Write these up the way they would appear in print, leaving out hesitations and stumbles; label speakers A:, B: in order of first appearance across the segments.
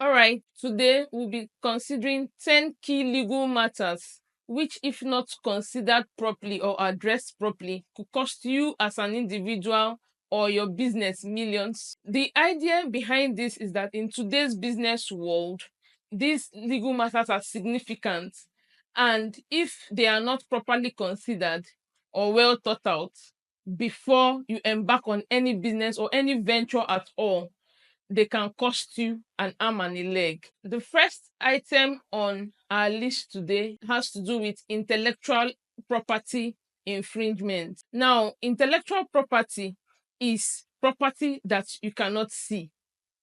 A: All right, today we'll be considering 10 key legal matters which, if not considered properly or addressed properly, could cost you as an individual or your business millions. The idea behind this is that in today's business world, these legal matters are significant, and if they are not properly considered or well thought out before you embark on any business or any venture at all, they can cost you an arm and a leg. The first item on our list today has to do with intellectual property infringement. Now, intellectual property is property that you cannot see,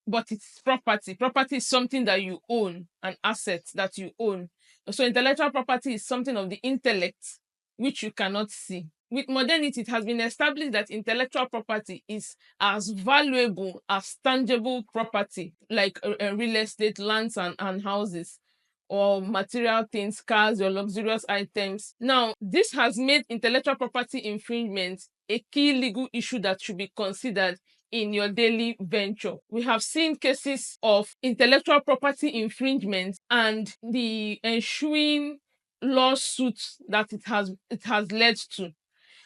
A: but it's property. Property is something that you own, an asset that you own. So, intellectual property is something of the intellect which you cannot see. With modernity, it has been established that intellectual property is as valuable as tangible property, like real estate, lands, and houses, or material things, cars, or luxurious items. Now, this has made intellectual property infringement a key legal issue that should be considered in your daily venture. We have seen cases of intellectual property infringement and the ensuing lawsuits that it has led to.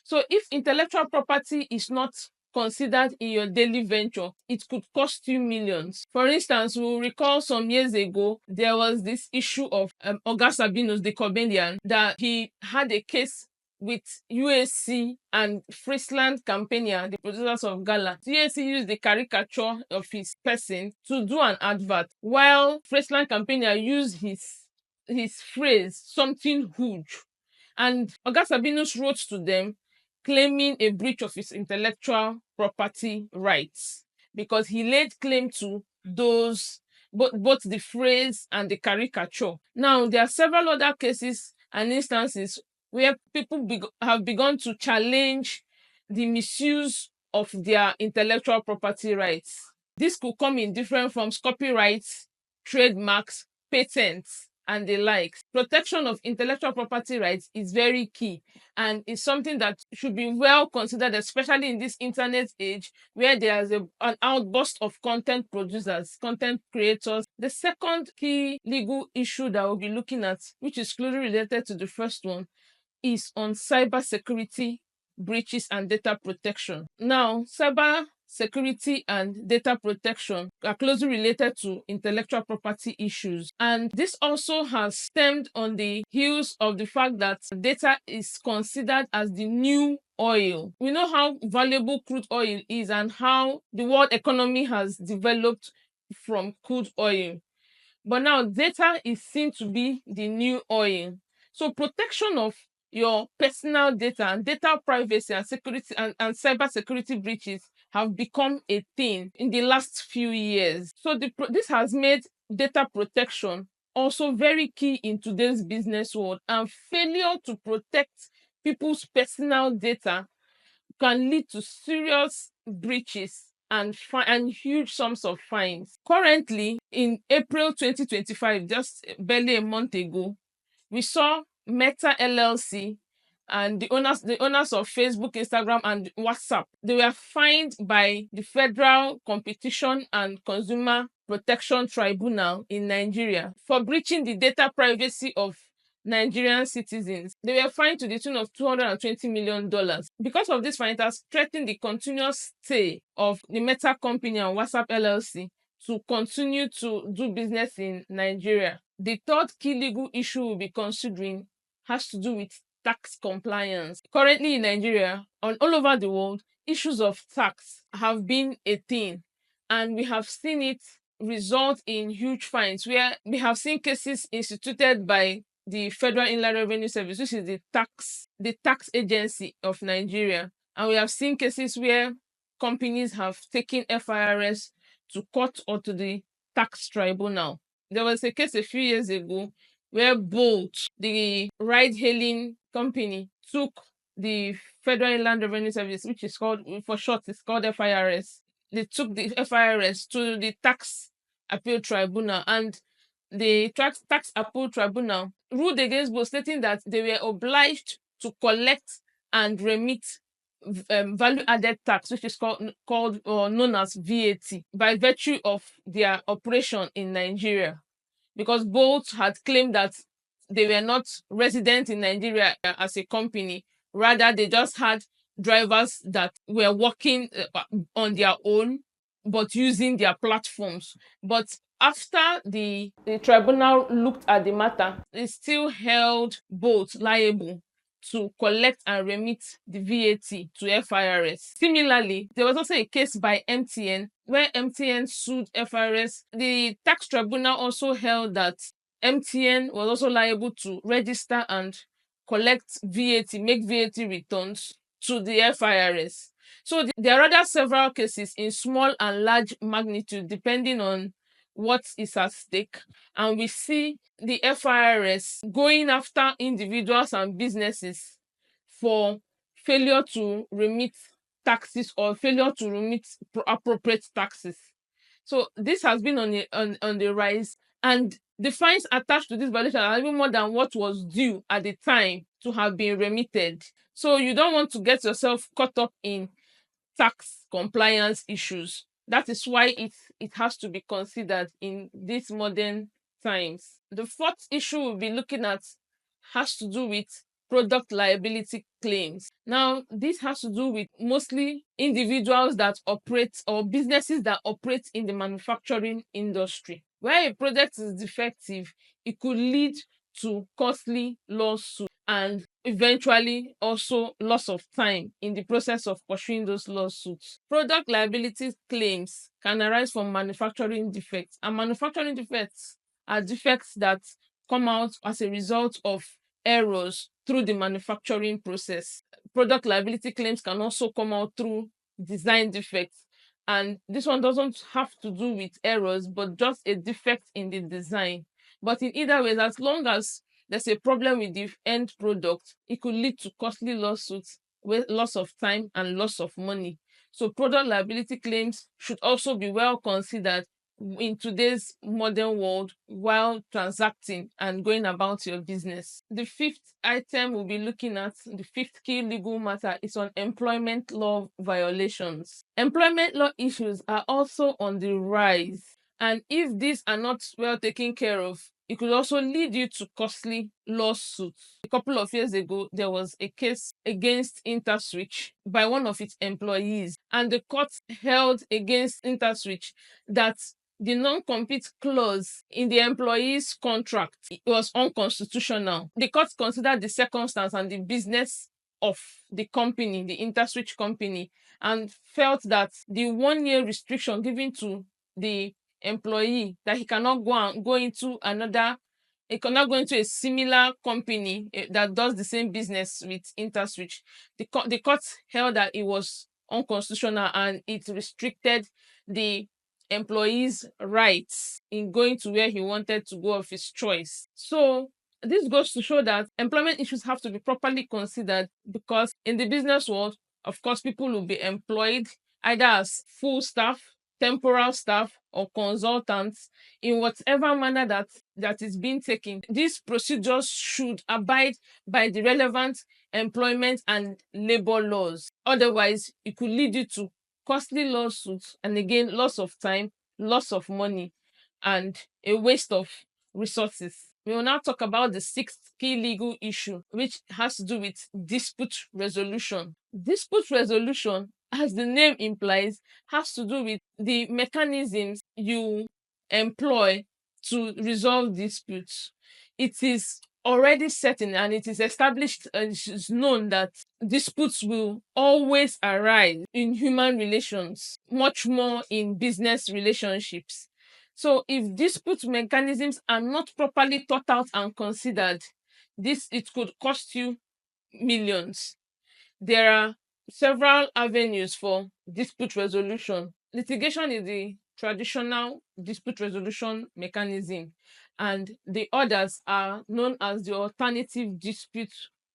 A: So if intellectual property is not considered in your daily venture, it could cost you millions. For instance, we will recall some years ago, there was this issue of Oga Sabinus, the comedian, that he had a case with UAC and Friesland Campania, the producers of Gala. UAC used the caricature of his person to do an advert, while Friesland Campania used his phrase, something huge. And Oga Sabinus wrote to them claiming a breach of his intellectual property rights because he laid claim to those, both the phrase and the caricature. Now, there are several other cases and instances where people have begun to challenge the misuse of their intellectual property rights. This could come in different forms: copyrights, trademarks, patents, and the likes. Protection of intellectual property rights is very key and is something that should be well considered, especially in this internet age where there's an outburst of content producers, content creators. The second key legal issue that we'll be looking at, which is closely related to the first one, is on cybersecurity breaches and data protection. Now, cyber security and data protection are closely related to intellectual property issues. And this also has stemmed on the heels of the fact that data is considered as the new oil. We know how valuable crude oil is and how the world economy has developed from crude oil. But now data is seen to be the new oil. So protection of your personal data and data privacy and security and cyber security breaches have become a thing in the last few years. So this has made data protection also very key in today's business world, and failure to protect people's personal data can lead to serious breaches and huge sums of fines. Currently, in April 2025, just barely a month ago, we saw Meta LLC and the owners of Facebook, Instagram, and WhatsApp. They were fined by the Federal Competition and Consumer Protection Tribunal in Nigeria for breaching the data privacy of Nigerian citizens. They were fined to the tune of $220 million. Because of this fine, it has threatened the continuous stay of the Meta company and WhatsApp LLC to continue to do business in Nigeria. The third key legal issue we'll be considering has to do with tax compliance. Currently in Nigeria, and all over the world, issues of tax have been a thing, and we have seen it result in huge fines, where we have seen cases instituted by the Federal Inland Revenue Service, which is the tax agency of Nigeria. And we have seen cases where companies have taken FIRS to court or to the tax tribunal. There was a case a few years ago where Bolt, the ride-hailing company, took the Federal Inland Revenue Service, which is called, for short, it's called FIRS. They took the FIRS to the tax appeal tribunal, and the tax appeal tribunal ruled against Bolt, stating that they were obliged to collect and remit value added tax, which is called or known as VAT, by virtue of their operation in Nigeria, because both had claimed that they were not resident in Nigeria as a company. Rather, they just had drivers that were working on their own but using their platforms. But after the tribunal looked at the matter, it still held both liable to collect and remit the VAT to FIRS. Similarly, there was also a case by MTN where MTN sued FIRS. The tax tribunal also held that MTN was also liable to register and collect VAT, make VAT returns to the FIRS. So there are other several cases in small and large magnitude depending on what is at stake, and we see the FIRS going after individuals and businesses for failure to remit taxes or failure to remit appropriate taxes. So this has been on the rise, and the fines attached to this violation are even more than what was due at the time to have been remitted. So you don't want to get yourself caught up in tax compliance issues. That is why it has to be considered in these modern times. The fourth issue we'll be looking at has to do with product liability claims. Now, this has to do with mostly individuals that operate or businesses that operate in the manufacturing industry. Where a product is defective, it could lead to costly lawsuits and eventually also loss of time in the process of pursuing those lawsuits. Product liability claims can arise from manufacturing defects, and manufacturing defects are defects that come out as a result of errors through the manufacturing process. Product liability claims can also come out through design defects, and this one doesn't have to do with errors but just a defect in the design. But in either way, as long as there's a problem with the end product, it could lead to costly lawsuits with loss of time and loss of money. So product liability claims should also be well considered in today's modern world while transacting and going about your business. The fifth item we'll be looking at, the fifth key legal matter, is on employment law violations. Employment law issues are also on the rise, and if these are not well taken care of, it could also lead you to costly lawsuits. A couple of years ago, there was a case against InterSwitch by one of its employees, and the court held against InterSwitch that the non-compete clause in the employee's contract was unconstitutional. The court considered the circumstance and the business of the company, the InterSwitch company, and felt that the 1 year restriction given to the employee, that he cannot go into a similar company that does the same business with InterSwitch. The court held that it was unconstitutional and it restricted the employee's rights in going to where he wanted to go of his choice. So this goes to show that employment issues have to be properly considered, because in the business world, of course, people will be employed either as full staff, temporal staff, or consultants in whatever manner that is being taken. These procedures should abide by the relevant employment and labor laws. Otherwise, it could lead you to costly lawsuits, and again, loss of time, loss of money, and a waste of resources. We will now talk about the sixth key legal issue, which has to do with dispute resolution. Dispute resolution, as the name implies, has to do with the mechanisms you employ to resolve disputes. It is already certain and it is established and it is known that disputes will always arise in human relations, much more in business relationships. So if dispute mechanisms are not properly thought out and considered, it could cost you millions. There are several avenues for dispute resolution. Litigation is the traditional dispute resolution mechanism, and the others are known as the alternative dispute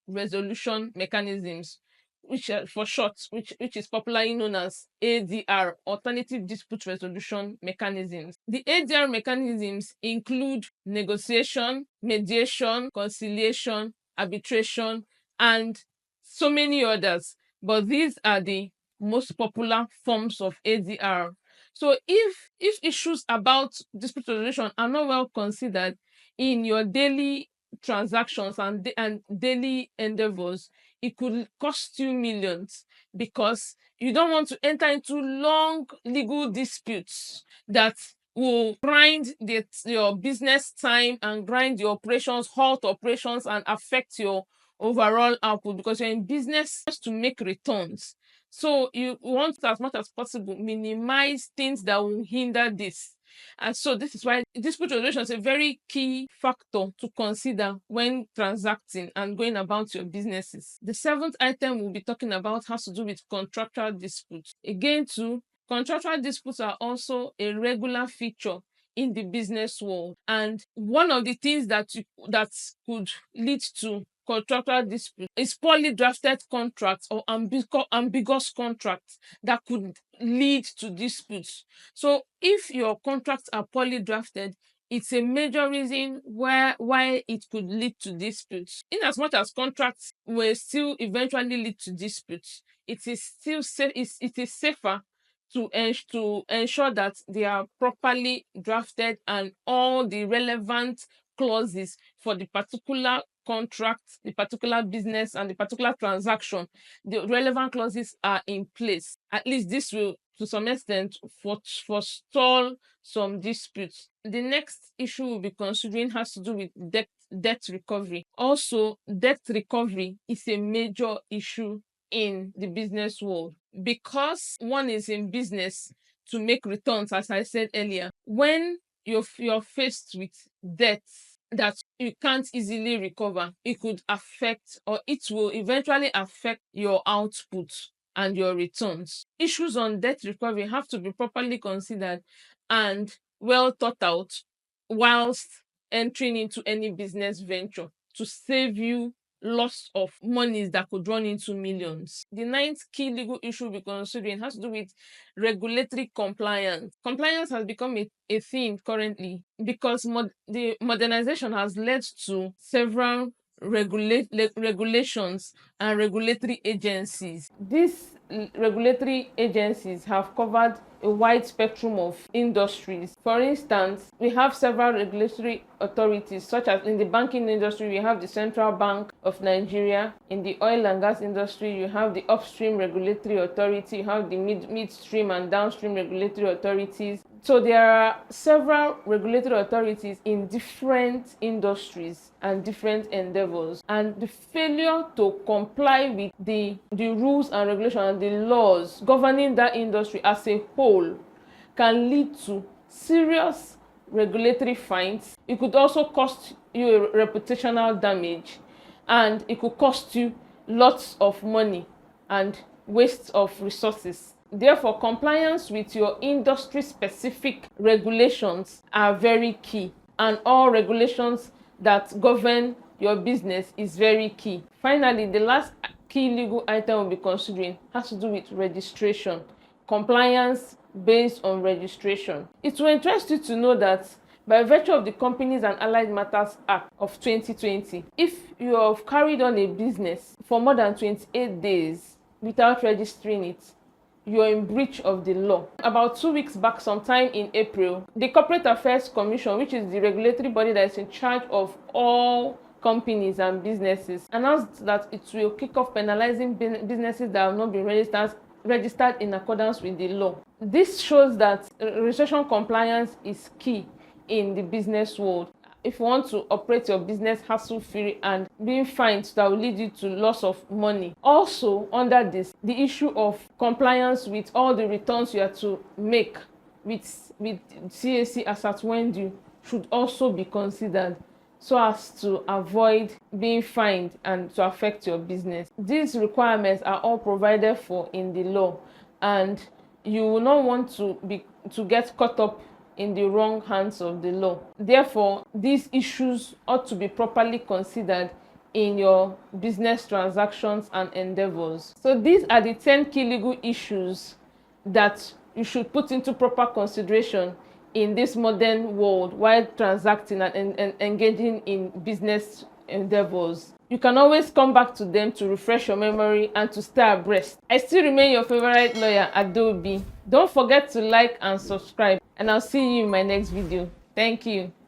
A: resolution mechanisms, which for short, which is popularly known as ADR, alternative dispute resolution mechanisms. The ADR mechanisms include negotiation, mediation, conciliation, arbitration, and so many others. but these are the most popular forms of ADR. So if issues about dispute resolution are not well considered in your daily transactions and daily endeavors, it could cost you millions, because you don't want to enter into long legal disputes that will grind your business time and grind your operations, halt operations, and affect your overall output, because you're in business to make returns. So you want to, as much as possible, minimize things that will hinder this. And so this is why dispute resolution is a very key factor to consider when transacting and going about your businesses. The seventh item we'll be talking about has to do with contractual disputes. Again, too, contractual disputes are also a regular feature in the business world, and one of the things that could lead to contractual dispute is poorly drafted contracts or ambiguous contracts that could lead to disputes. So if your contracts are poorly drafted, it's a major reason why it could lead to disputes. In as much as contracts will still eventually lead to disputes, it is still safe. It is safer to ensure that they are properly drafted and all the relevant clauses for the particular contract, the particular business, and the particular transaction, the relevant clauses are in place. At least this will, to some extent, forestall some disputes. The next issue we'll be considering has to do with debt recovery. Also, debt recovery is a major issue in the business world, because one is in business to make returns, as I said earlier. When you're faced with debts that you can't easily recover, it could affect, or it will eventually affect, your output and your returns. Issues on debt recovery have to be properly considered and well thought out whilst entering into any business venture, to save you loss of monies that could run into millions. The ninth key legal issue we're considering has to do with regulatory compliance. Compliance has become a thing currently because the modernization has led to several regulations and regulatory agencies. These regulatory agencies have covered a wide spectrum of industries. For instance, we have several regulatory authorities, such as in the banking industry, we have the Central Bank of Nigeria. In the oil and gas industry, you have the Upstream Regulatory Authority, you have the midstream and downstream regulatory authorities. So there are several regulatory authorities in different industries and different endeavors, and the failure to comply with the rules and regulations and the laws governing that industry as a whole can lead to serious regulatory fines. It could also cost you a reputational damage, and it could cost you lots of money and waste of resources. Therefore, compliance with your industry-specific regulations are very key, and all regulations that govern your business is very key. Finally, the last key legal item we'll be considering has to do with registration. Compliance based on registration. It will interest you to know that by virtue of the Companies and Allied Matters Act of 2020, if you have carried on a business for more than 28 days without registering it, you're in breach of the law. About 2 weeks back, sometime in April, the Corporate Affairs Commission, which is the regulatory body that is in charge of all companies and businesses, announced that it will kick off penalizing businesses that have not been registered in accordance with the law. This shows that registration compliance is key in the business world. If you want to operate your business hassle-free and being fined that will lead you to loss of money. Also, under this, the issue of compliance with all the returns you have to make with CAC as at when due should also be considered, so as to avoid being fined and to affect your business. These requirements are all provided for in the law, and you will not want to get caught up in the wrong hands of the law. Therefore, these issues ought to be properly considered in your business transactions and endeavors. So these are the 10 key legal issues that you should put into proper consideration in this modern world while transacting and engaging in business endeavors. You can always come back to them to refresh your memory and to stay abreast. I still remain your favorite lawyer, Adobe. Don't forget to like and subscribe, and I'll see you in my next video. Thank you.